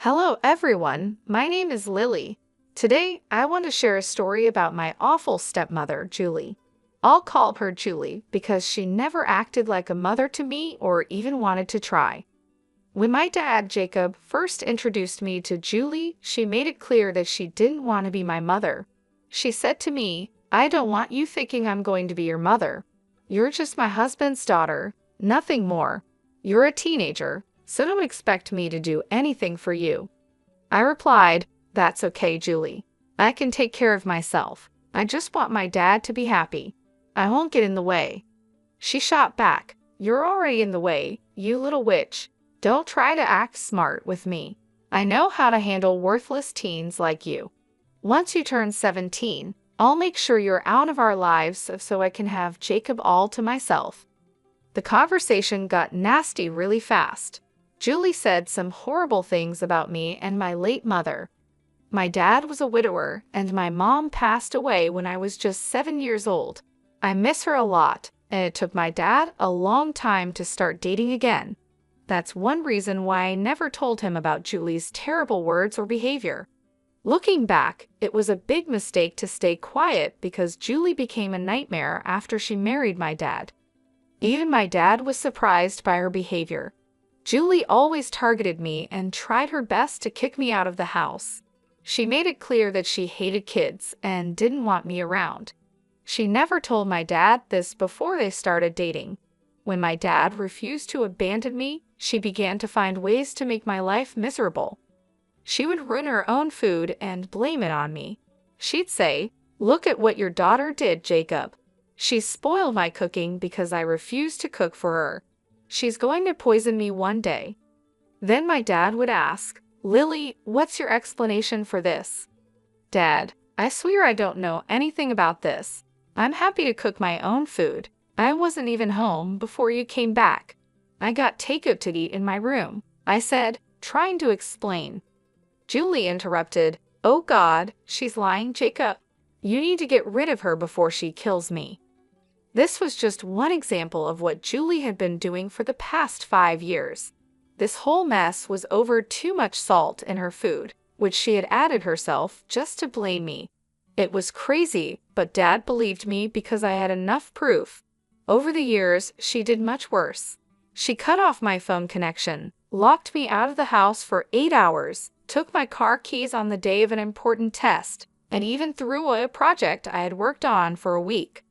Hello, everyone. My name is Lily. Today, I want to share a story about my awful stepmother, Julie. I'll call her Julie because she never acted like a mother to me or even wanted to try. When my dad, Jacob, first introduced me to Julie, she made it clear that she didn't want to be my mother. She said to me, "I don't want you thinking I'm going to be your mother. You're just my husband's daughter, nothing more. You're a teenager, so don't expect me to do anything for you." I replied, "That's okay, Julie. I can take care of myself. I just want my dad to be happy. I won't get in the way." She shot back, "You're already in the way, you little witch. Don't try to act smart with me. I know how to handle worthless teens like you. Once you turn 17, I'll make sure you're out of our lives so I can have Jacob all to myself." The conversation got nasty really fast. Julie said some horrible things about me and my late mother. My dad was a widower, and my mom passed away when I was just 7 years old. I miss her a lot, and it took my dad a long time to start dating again. That's one reason why I never told him about Julie's terrible words or behavior. Looking back, it was a big mistake to stay quiet because Julie became a nightmare after she married my dad. Even my dad was surprised by her behavior. Julie always targeted me and tried her best to kick me out of the house. She made it clear that she hated kids and didn't want me around. She never told my dad this before they started dating. When my dad refused to abandon me, she began to find ways to make my life miserable. She would ruin her own food and blame it on me. She'd say, "Look at what your daughter did, Jacob. She spoiled my cooking because I refused to cook for her. She's going to poison me one day." Then my dad would ask, "Lily, what's your explanation for this?" "Dad, I swear I don't know anything about this. I'm happy to cook my own food. I wasn't even home before you came back. I got takeout to eat in my room," I said, trying to explain. Julie interrupted, "Oh God, she's lying, Jacob. You need to get rid of her before she kills me." This was just one example of what Julie had been doing for the past 5 years. This whole mess was over too much salt in her food, which she had added herself just to blame me. It was crazy, but Dad believed me because I had enough proof. Over the years, she did much worse. She cut off my phone connection, locked me out of the house for 8 hours, took my car keys on the day of an important test, and even threw away a project I had worked on for a week.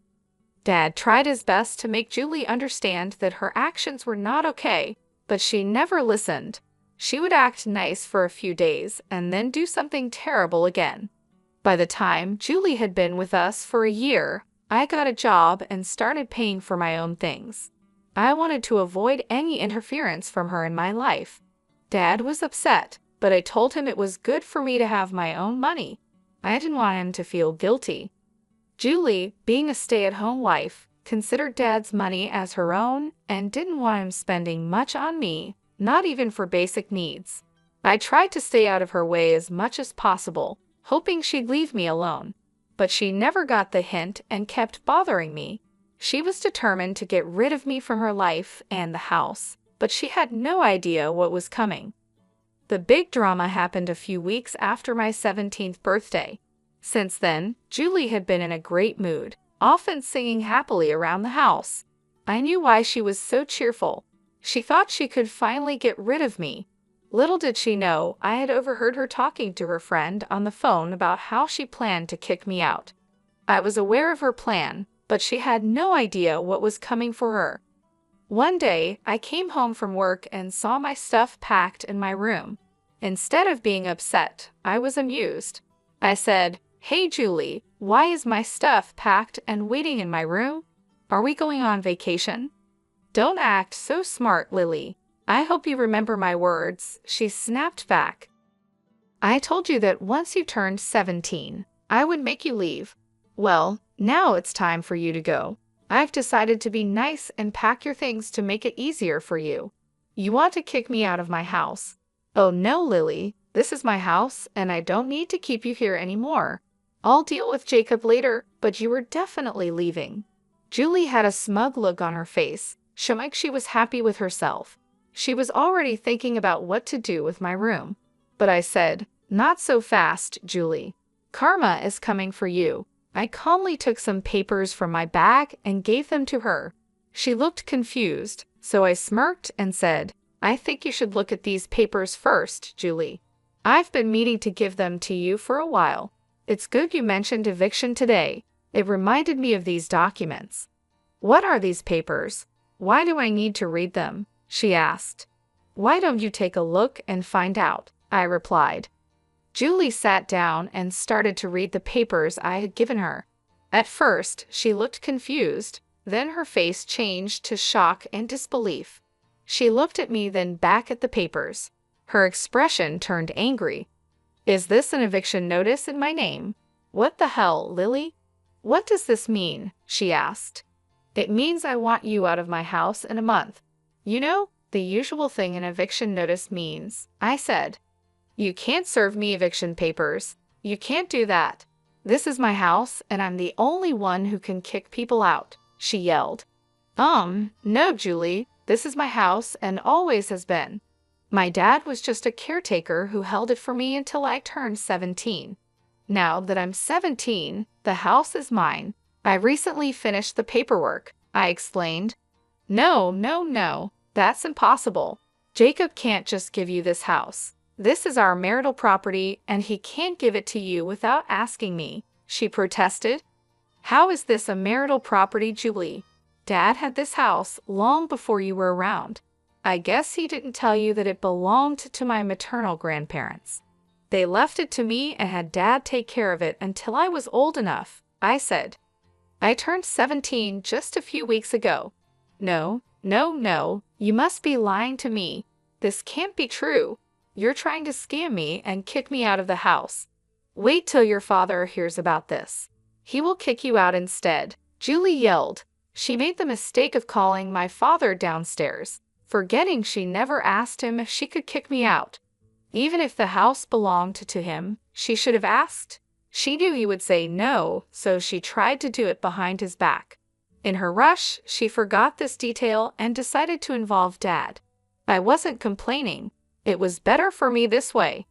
Dad tried his best to make Julie understand that her actions were not okay, but she never listened. She would act nice for a few days and then do something terrible again. By the time Julie had been with us for a year, I got a job and started paying for my own things. I wanted to avoid any interference from her in my life. Dad was upset, but I told him it was good for me to have my own money. I didn't want him to feel guilty. Julie, being a stay-at-home wife, considered Dad's money as her own and didn't want him spending much on me, not even for basic needs. I tried to stay out of her way as much as possible, hoping she'd leave me alone. But she never got the hint and kept bothering me. She was determined to get rid of me from her life and the house, but she had no idea what was coming. The big drama happened a few weeks after my 17th birthday. Since then, Julie had been in a great mood, often singing happily around the house. I knew why she was so cheerful. She thought she could finally get rid of me. Little did she know, I had overheard her talking to her friend on the phone about how she planned to kick me out. I was aware of her plan, but she had no idea what was coming for her. One day, I came home from work and saw my stuff packed in my room. Instead of being upset, I was amused. I said, "Hey Julie, why is my stuff packed and waiting in my room? Are we going on vacation?" "Don't act so smart, Lily. I hope you remember my words," she snapped back. "I told you that once you turned 17, I would make you leave. Well, now it's time for you to go. I've decided to be nice and pack your things to make it easier for you. You want to kick me out of my house. Oh no, Lily, this is my house and I don't need to keep you here anymore. I'll deal with Jacob later, but you are definitely leaving." Julie had a smug look on her face, showing like she was happy with herself. She was already thinking about what to do with my room. But I said, "Not so fast, Julie. Karma is coming for you." I calmly took some papers from my bag and gave them to her. She looked confused, so I smirked and said, "I think you should look at these papers first, Julie. I've been meaning to give them to you for a while. It's good you mentioned eviction today. It reminded me of these documents." "What are these papers? Why do I need to read them?" she asked. "Why don't you take a look and find out?" I replied. Julie sat down and started to read the papers I had given her. At first, she looked confused, then her face changed to shock and disbelief. She looked at me, then back at the papers. Her expression turned angry. "Is this an eviction notice in my name?" "What the hell, Lily? What does this mean?" she asked. "It means I want you out of my house in a month. You know, the usual thing an eviction notice means," I said. "You can't serve me eviction papers. You can't do that. This is my house, and I'm the only one who can kick people out," she yelled. No, Julie, this is my house and always has been. My dad was just a caretaker who held it for me until I turned 17. Now that I'm 17, the house is mine. I recently finished the paperwork," I explained. No, that's impossible. Jacob can't just give you this house. This is our marital property, and he can't give it to you without asking me," she protested. "How is this a marital property, Julie? Dad had this house long before you were around. I guess he didn't tell you that it belonged to my maternal grandparents. They left it to me and had Dad take care of it until I was old enough," I said. "I turned 17 just a few weeks ago." No, you must be lying to me. This can't be true. You're trying to scam me and kick me out of the house. Wait till your father hears about this. He will kick you out instead," Julie yelled. She made the mistake of calling my father downstairs, forgetting she never asked him if she could kick me out. Even if the house belonged to him, she should have asked. She knew he would say no, so she tried to do it behind his back. In her rush, she forgot this detail and decided to involve Dad. I wasn't complaining. It was better for me this way.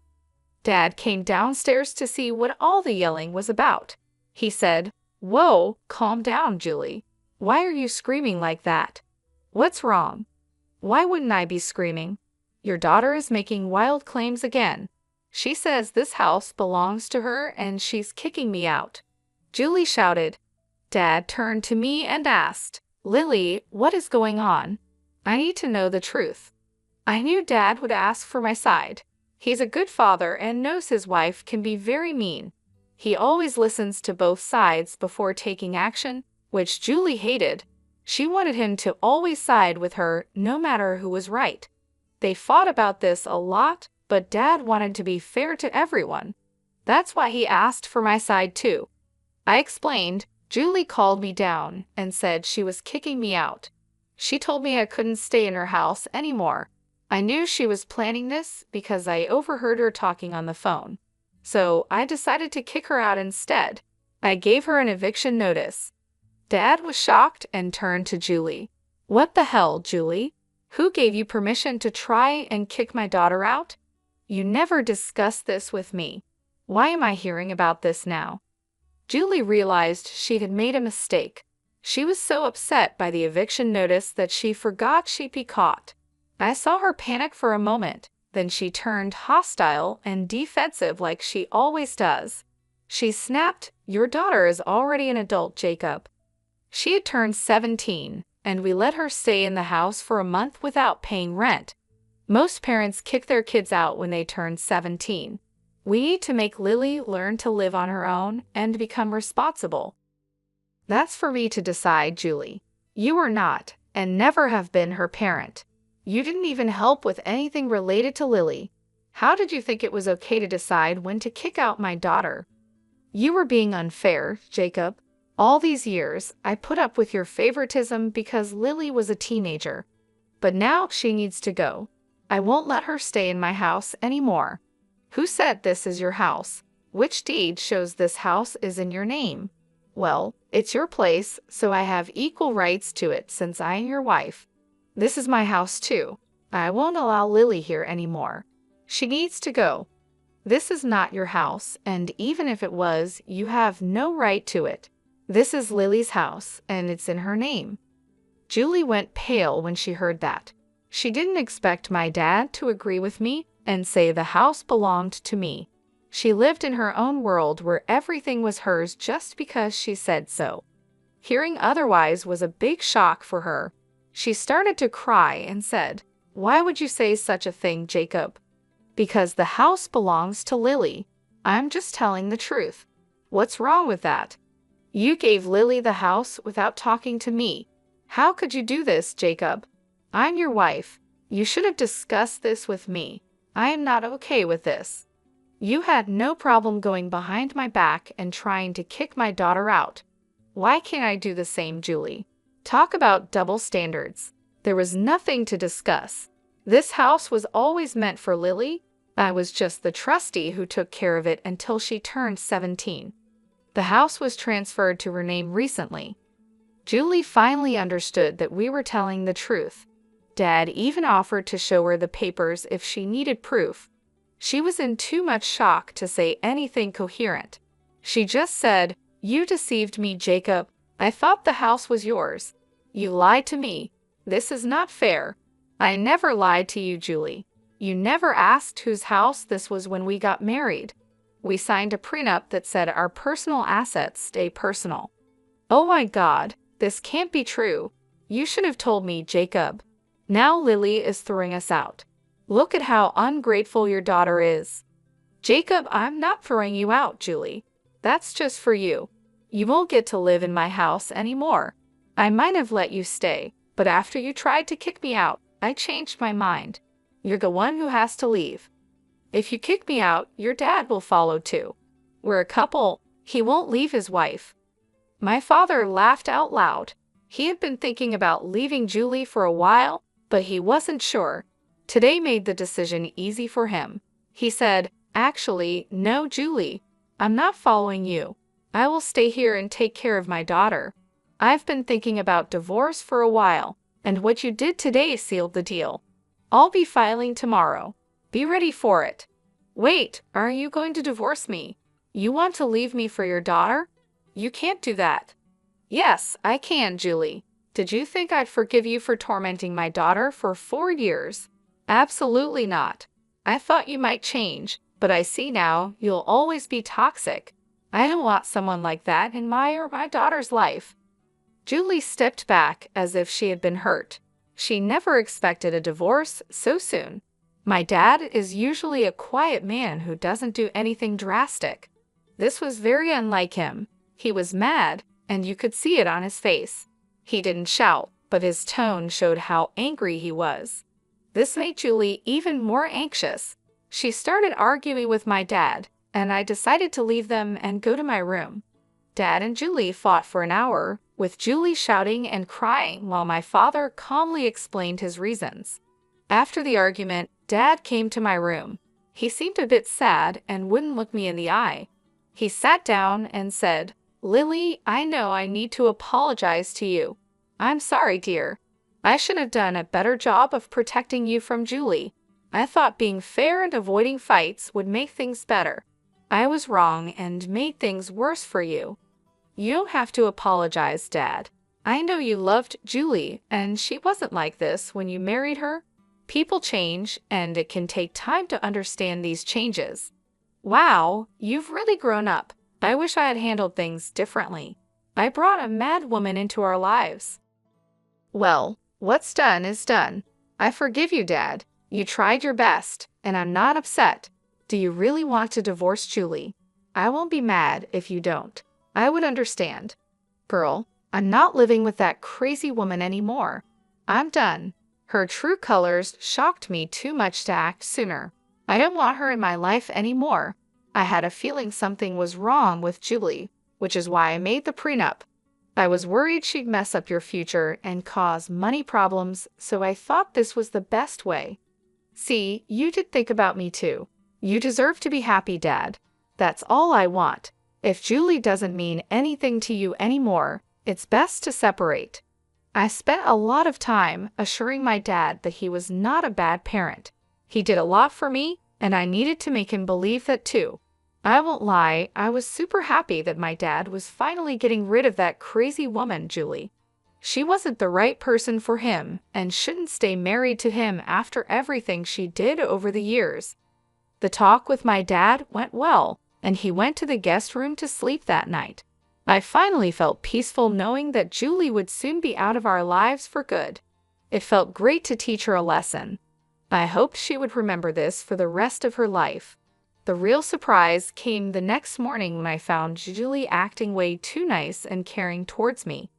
Dad came downstairs to see what all the yelling was about. He said, "Whoa, calm down, Julie. Why are you screaming like that? What's wrong?" "Why wouldn't I be screaming? Your daughter is making wild claims again. She says this house belongs to her and she's kicking me out," Julie shouted. Dad turned to me and asked, "Lily, what is going on? I need to know the truth." I knew Dad would ask for my side. He's a good father and knows his wife can be very mean. He always listens to both sides before taking action, which Julie hated. She wanted him to always side with her, no matter who was right. They fought about this a lot, but Dad wanted to be fair to everyone. That's why he asked for my side too. I explained. Julie called me down and said she was kicking me out. She told me I couldn't stay in her house anymore. I knew she was planning this because I overheard her talking on the phone. So I decided to kick her out instead. I gave her an eviction notice. Dad was shocked and turned to Julie. "What the hell, Julie? Who gave you permission to try and kick my daughter out? You never discussed this with me. Why am I hearing about this now?" Julie realized she had made a mistake. She was so upset by the eviction notice that she forgot she'd be caught. I saw her panic for a moment, then she turned hostile and defensive like she always does. She snapped, "Your daughter is already an adult, Jacob." She had turned 17, and we let her stay in the house for a month without paying rent. Most parents kick their kids out when they turn 17. We need to make Lily learn to live on her own and become responsible. That's for me to decide, Julie. You are not, and never have been, her parent. You didn't even help with anything related to Lily. How did you think it was okay to decide when to kick out my daughter? You were being unfair, Jacob. All these years, I put up with your favoritism because Lily was a teenager. But now she needs to go. I won't let her stay in my house anymore. Who said this is your house? Which deed shows this house is in your name? Well, it's your place, so I have equal rights to it since I am your wife. This is my house too. I won't allow Lily here anymore. She needs to go. This is not your house, and even if it was, you have no right to it. This is Lily's house, and it's in her name." Julie went pale when she heard that. She didn't expect my dad to agree with me and say the house belonged to me. She lived in her own world where everything was hers just because she said so. Hearing otherwise was a big shock for her. She started to cry and said, "Why would you say such a thing, Jacob?" "Because the house belongs to Lily. I'm just telling the truth. What's wrong with that? You gave Lily the house without talking to me. How could you do this, Jacob? I'm your wife. You should have discussed this with me. I am not okay with this. You had no problem going behind my back and trying to kick my daughter out. Why can't I do the same, Julie? Talk about double standards. There was nothing to discuss. This house was always meant for Lily. I was just the trustee who took care of it until she turned 17. The house was transferred to her name recently." Julie finally understood that we were telling the truth. Dad even offered to show her the papers if she needed proof. She was in too much shock to say anything coherent. She just said, "You deceived me, Jacob. I thought the house was yours. You lied to me. This is not fair." "I never lied to you, Julie. You never asked whose house this was when we got married. We signed a prenup that said our personal assets stay personal." "Oh my God, this can't be true. You should have told me, Jacob. Now Lily is throwing us out. Look at how ungrateful your daughter is." "Jacob, I'm not throwing you out, Julie. That's just for you. You won't get to live in my house anymore. I might have let you stay, but after you tried to kick me out, I changed my mind. You're the one who has to leave. If you kick me out, your dad will follow too. We're a couple. He won't leave his wife." My father laughed out loud. He had been thinking about leaving Julie for a while, but he wasn't sure. Today made the decision easy for him. He said, "Actually, no, Julie. I'm not following you. I will stay here and take care of my daughter. I've been thinking about divorce for a while, and what you did today sealed the deal. I'll be filing tomorrow. Be ready for it." "Wait, are you going to divorce me? You want to leave me for your daughter? You can't do that." "Yes, I can, Julie. Did you think I'd forgive you for tormenting my daughter for 4 years? Absolutely not. I thought you might change, but I see now you'll always be toxic. I don't want someone like that in my or my daughter's life." Julie stepped back as if she had been hurt. She never expected a divorce so soon. My dad is usually a quiet man who doesn't do anything drastic. This was very unlike him. He was mad, and you could see it on his face. He didn't shout, but his tone showed how angry he was. This made Julie even more anxious. She started arguing with my dad, and I decided to leave them and go to my room. Dad and Julie fought for an hour, with Julie shouting and crying while my father calmly explained his reasons. After the argument, Dad came to my room. He seemed a bit sad and wouldn't look me in the eye. He sat down and said, "Lily, I know I need to apologize to you. I'm sorry, dear. I should have done a better job of protecting you from Julie. I thought being fair and avoiding fights would make things better. I was wrong and made things worse for you." "You don't have to apologize, Dad. I know you loved Julie, and she wasn't like this when you married her. People change, and it can take time to understand these changes." "Wow, you've really grown up. I wish I had handled things differently. I brought a mad woman into our lives." "Well, what's done is done. I forgive you, Dad. You tried your best, and I'm not upset. Do you really want to divorce Julie? I won't be mad if you don't. I would understand. Girl, I'm not living with that crazy woman anymore. I'm done. Her true colors shocked me too much to act sooner. I don't want her in my life anymore. I had a feeling something was wrong with Julie, which is why I made the prenup. I was worried she'd mess up your future and cause money problems, so I thought this was the best way. See, you did think about me too. You deserve to be happy, Dad. That's all I want. If Julie doesn't mean anything to you anymore, it's best to separate." I spent a lot of time assuring my dad that he was not a bad parent. He did a lot for me, and I needed to make him believe that too. I won't lie, I was super happy that my dad was finally getting rid of that crazy woman, Julie. She wasn't the right person for him and shouldn't stay married to him after everything she did over the years. The talk with my dad went well, and he went to the guest room to sleep that night. I finally felt peaceful knowing that Julie would soon be out of our lives for good. It felt great to teach her a lesson. I hoped she would remember this for the rest of her life. The real surprise came the next morning when I found Julie acting way too nice and caring towards me.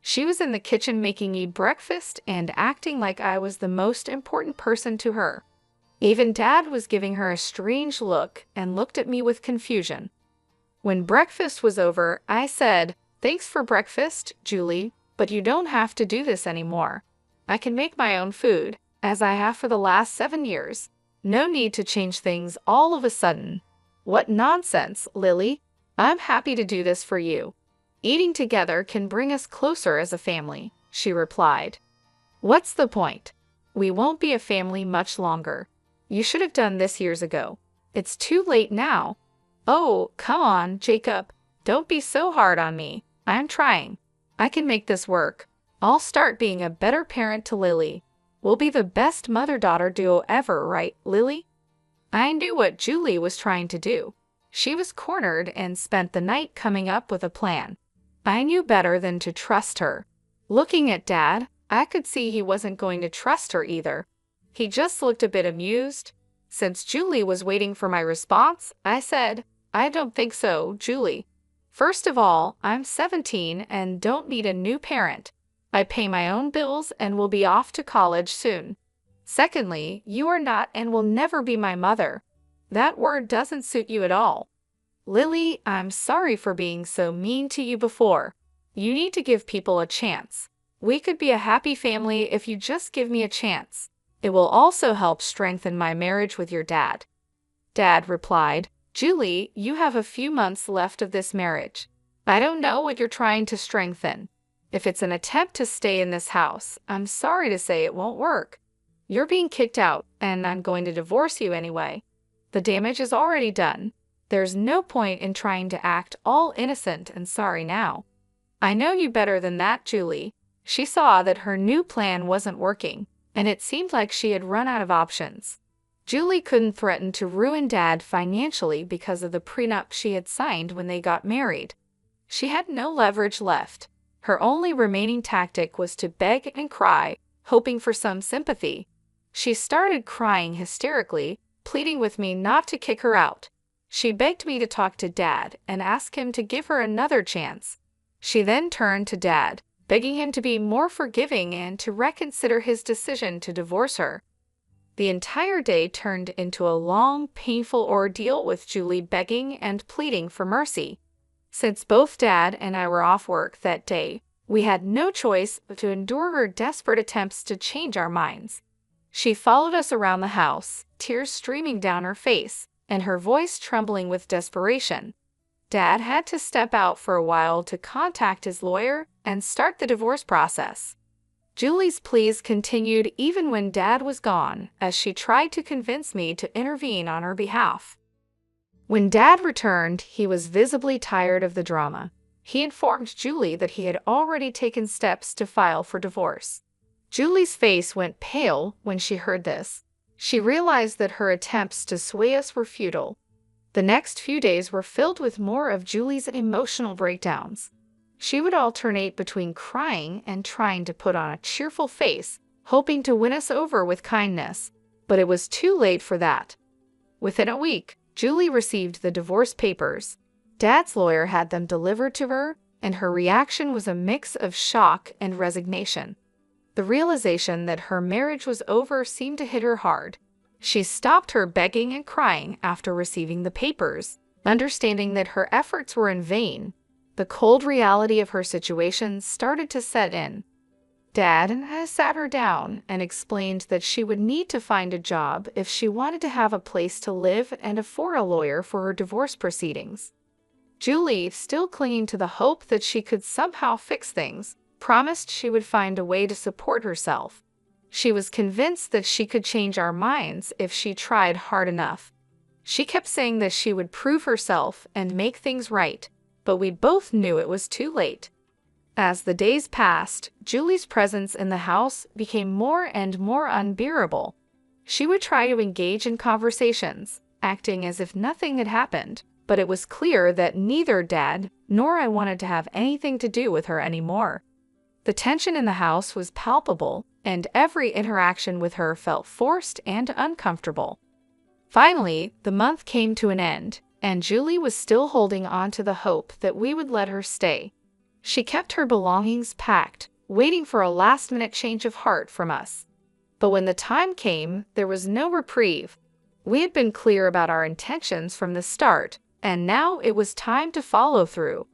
She was in the kitchen making me breakfast and acting like I was the most important person to her. Even Dad was giving her a strange look and looked at me with confusion. When breakfast was over, I said, "Thanks for breakfast, Julie, but you don't have to do this anymore. I can make my own food, as I have for the last 7 years. No need to change things all of a sudden." "What nonsense, Lily. I'm happy to do this for you. Eating together can bring us closer as a family," she replied. "What's the point? We won't be a family much longer. You should have done this years ago. It's too late now." "Oh, come on, Jacob. Don't be so hard on me. I'm trying. I can make this work. I'll start being a better parent to Lily. We'll be the best mother-daughter duo ever, right, Lily?" I knew what Julie was trying to do. She was cornered and spent the night coming up with a plan. I knew better than to trust her. Looking at Dad, I could see he wasn't going to trust her either. He just looked a bit amused. Since Julie was waiting for my response, I said, "I don't think so, Julie. First of all, I'm 17 and don't need a new parent. I pay my own bills and will be off to college soon. Secondly, you are not and will never be my mother. That word doesn't suit you at all. Lily, I'm sorry for being so mean to you before. You need to give people a chance. We could be a happy family if you just give me a chance. It will also help strengthen my marriage with your dad." Dad replied, "Julie, you have a few months left of this marriage. I don't know what you're trying to strengthen. If it's an attempt to stay in this house, I'm sorry to say it won't work. You're being kicked out, and I'm going to divorce you anyway. The damage is already done. There's no point in trying to act all innocent and sorry now. I know you better than that, Julie." She saw that her new plan wasn't working, and it seemed like she had run out of options. Julie couldn't threaten to ruin Dad financially because of the prenup she had signed when they got married. She had no leverage left. Her only remaining tactic was to beg and cry, hoping for some sympathy. She started crying hysterically, pleading with me not to kick her out. She begged me to talk to Dad and ask him to give her another chance. She then turned to Dad, begging him to be more forgiving and to reconsider his decision to divorce her. The entire day turned into a long, painful ordeal with Julie begging and pleading for mercy. Since both Dad and I were off work that day, we had no choice but to endure her desperate attempts to change our minds. She followed us around the house, tears streaming down her face, and her voice trembling with desperation. Dad had to step out for a while to contact his lawyer and start the divorce process. Julie's pleas continued even when Dad was gone, as she tried to convince me to intervene on her behalf. When Dad returned, he was visibly tired of the drama. He informed Julie that he had already taken steps to file for divorce. Julie's face went pale when she heard this. She realized that her attempts to sway us were futile. The next few days were filled with more of Julie's emotional breakdowns. She would alternate between crying and trying to put on a cheerful face, hoping to win us over with kindness. But it was too late for that. Within a week, Julie received the divorce papers. Dad's lawyer had them delivered to her, and her reaction was a mix of shock and resignation. The realization that her marriage was over seemed to hit her hard. She stopped her begging and crying after receiving the papers, understanding that her efforts were in vain. The cold reality of her situation started to set in. Dad sat her down and explained that she would need to find a job if she wanted to have a place to live and afford a lawyer for her divorce proceedings. Julie, still clinging to the hope that she could somehow fix things, promised she would find a way to support herself. She was convinced that she could change our minds if she tried hard enough. She kept saying that she would prove herself and make things right, but we both knew it was too late. As the days passed, Julie's presence in the house became more and more unbearable. She would try to engage in conversations, acting as if nothing had happened, but it was clear that neither Dad nor I wanted to have anything to do with her anymore. The tension in the house was palpable, and every interaction with her felt forced and uncomfortable. Finally, the month came to an end, and Julie was still holding on to the hope that we would let her stay. She kept her belongings packed, waiting for a last-minute change of heart from us. But when the time came, there was no reprieve. We had been clear about our intentions from the start, and now it was time to follow through.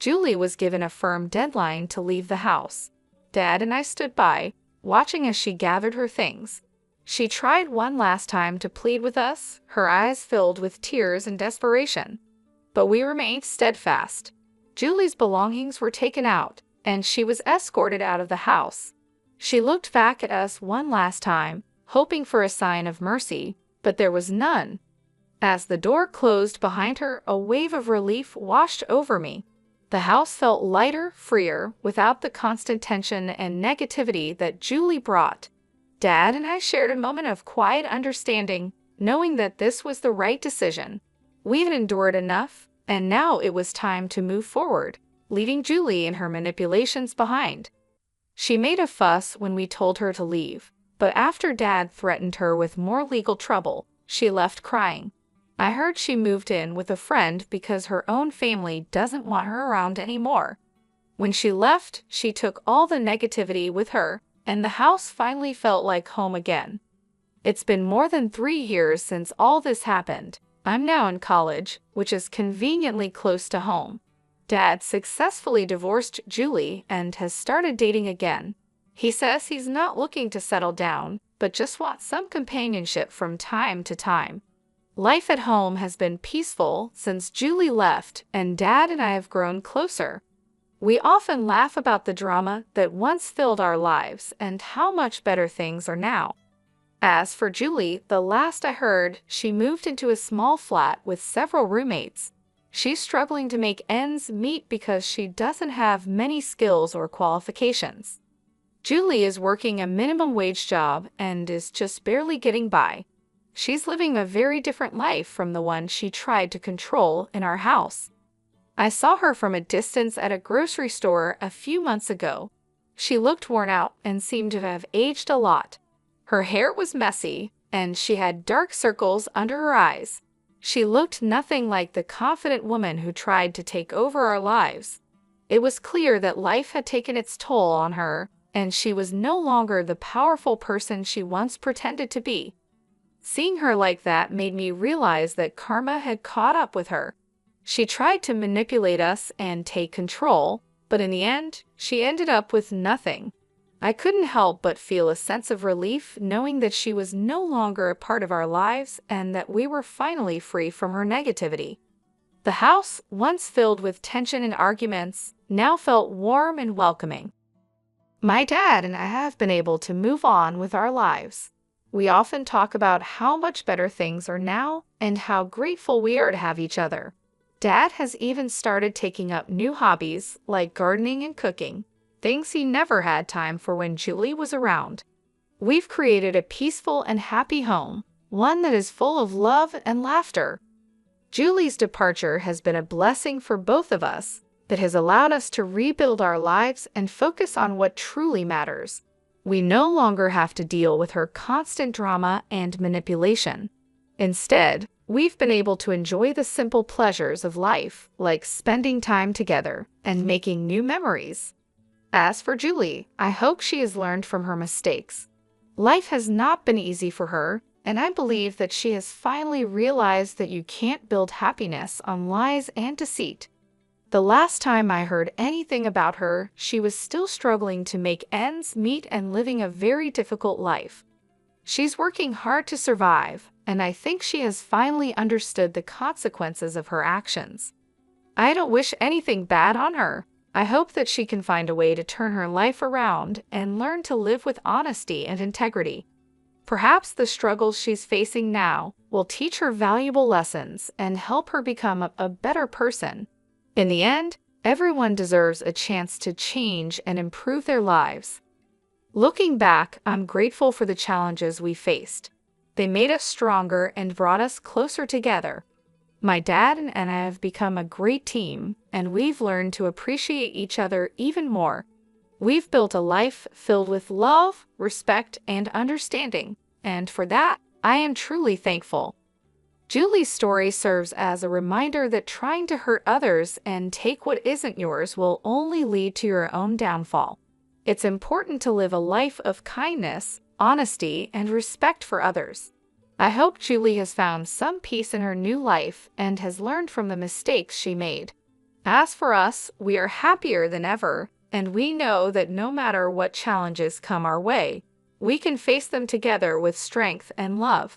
Julie was given a firm deadline to leave the house. Dad and I stood by, watching as she gathered her things. She tried one last time to plead with us, her eyes filled with tears and desperation. But we remained steadfast. Julie's belongings were taken out, and she was escorted out of the house. She looked back at us one last time, hoping for a sign of mercy, but there was none. As the door closed behind her, a wave of relief washed over me. The house felt lighter, freer, without the constant tension and negativity that Julie brought. Dad and I shared a moment of quiet understanding, knowing that this was the right decision. We had endured enough, and now it was time to move forward, leaving Julie and her manipulations behind. She made a fuss when we told her to leave, but after Dad threatened her with more legal trouble, she left crying. I heard she moved in with a friend because her own family doesn't want her around anymore. When she left, she took all the negativity with her, and the house finally felt like home again. It's been more than 3 years since all this happened. I'm now in college, which is conveniently close to home. Dad successfully divorced Julie and has started dating again. He says he's not looking to settle down, but just wants some companionship from time to time. Life at home has been peaceful since Julie left, and Dad and I have grown closer. We often laugh about the drama that once filled our lives and how much better things are now. As for Julie, the last I heard, she moved into a small flat with several roommates. She's struggling to make ends meet because she doesn't have many skills or qualifications. Julie is working a minimum wage job and is just barely getting by. She's living a very different life from the one she tried to control in our house. I saw her from a distance at a grocery store a few months ago. She looked worn out and seemed to have aged a lot. Her hair was messy, and she had dark circles under her eyes. She looked nothing like the confident woman who tried to take over our lives. It was clear that life had taken its toll on her, and she was no longer the powerful person she once pretended to be. Seeing her like that made me realize that karma had caught up with her. She tried to manipulate us and take control, but in the end, she ended up with nothing. I couldn't help but feel a sense of relief knowing that she was no longer a part of our lives and that we were finally free from her negativity. The house, once filled with tension and arguments, now felt warm and welcoming. My dad and I have been able to move on with our lives. We often talk about how much better things are now and how grateful we are to have each other. Dad has even started taking up new hobbies like gardening and cooking, things he never had time for when Julie was around. We've created a peaceful and happy home, one that is full of love and laughter. Julie's departure has been a blessing for both of us that has allowed us to rebuild our lives and focus on what truly matters. We no longer have to deal with her constant drama and manipulation. Instead, we've been able to enjoy the simple pleasures of life, like spending time together and making new memories. As for Julie, I hope she has learned from her mistakes. Life has not been easy for her, and I believe that she has finally realized that you can't build happiness on lies and deceit. The last time I heard anything about her, she was still struggling to make ends meet and living a very difficult life. She's working hard to survive, and I think she has finally understood the consequences of her actions. I don't wish anything bad on her, I hope that she can find a way to turn her life around and learn to live with honesty and integrity. Perhaps the struggles she's facing now will teach her valuable lessons and help her become a better person. In the end, everyone deserves a chance to change and improve their lives. Looking back, I'm grateful for the challenges we faced. They made us stronger and brought us closer together. My dad and I have become a great team, and we've learned to appreciate each other even more. We've built a life filled with love, respect, and understanding, and for that, I am truly thankful. Julie's story serves as a reminder that trying to hurt others and take what isn't yours will only lead to your own downfall. It's important to live a life of kindness, honesty, and respect for others. I hope Julie has found some peace in her new life and has learned from the mistakes she made. As for us, we are happier than ever, and we know that no matter what challenges come our way, we can face them together with strength and love.